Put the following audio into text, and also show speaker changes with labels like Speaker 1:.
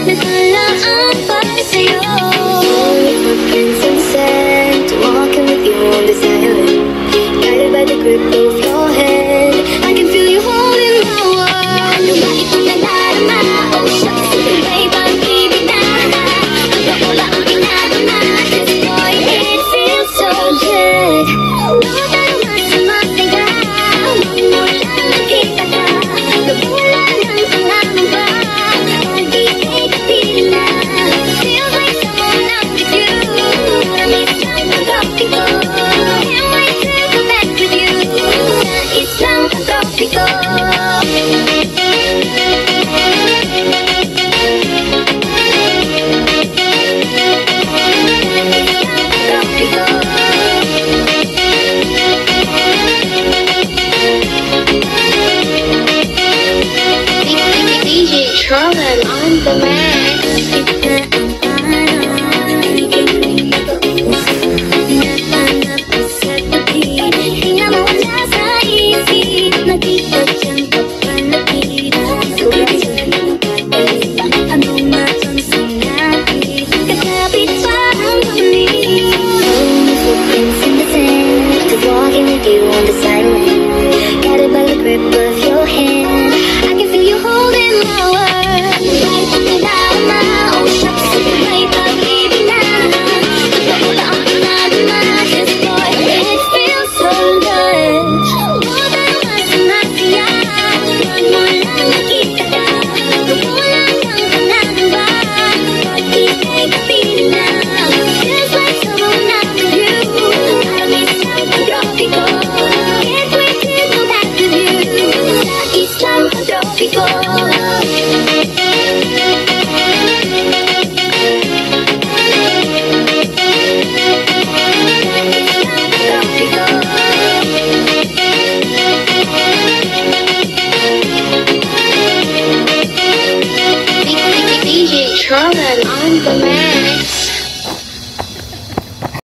Speaker 1: Nahala ang pag-sayo. Only footprints in sand, walking with you on this island, guided by the grip of your hand. I can feel you holding my world. Bakit mo nadarama? Oh, shucks, sabay pag-ibig na. Nagpapula ang pinadama. This boy, it feels so good. Bawat aroma sa masaya, magmula nakita ka. Nagmula ng pangalan ba? Pag-ibig kapiling na. Feels like someone I'm with you. Namiss lang ang topic ko. Can't wait to come back with you. Nais lang ang topic ko. DJ Trollin on the man.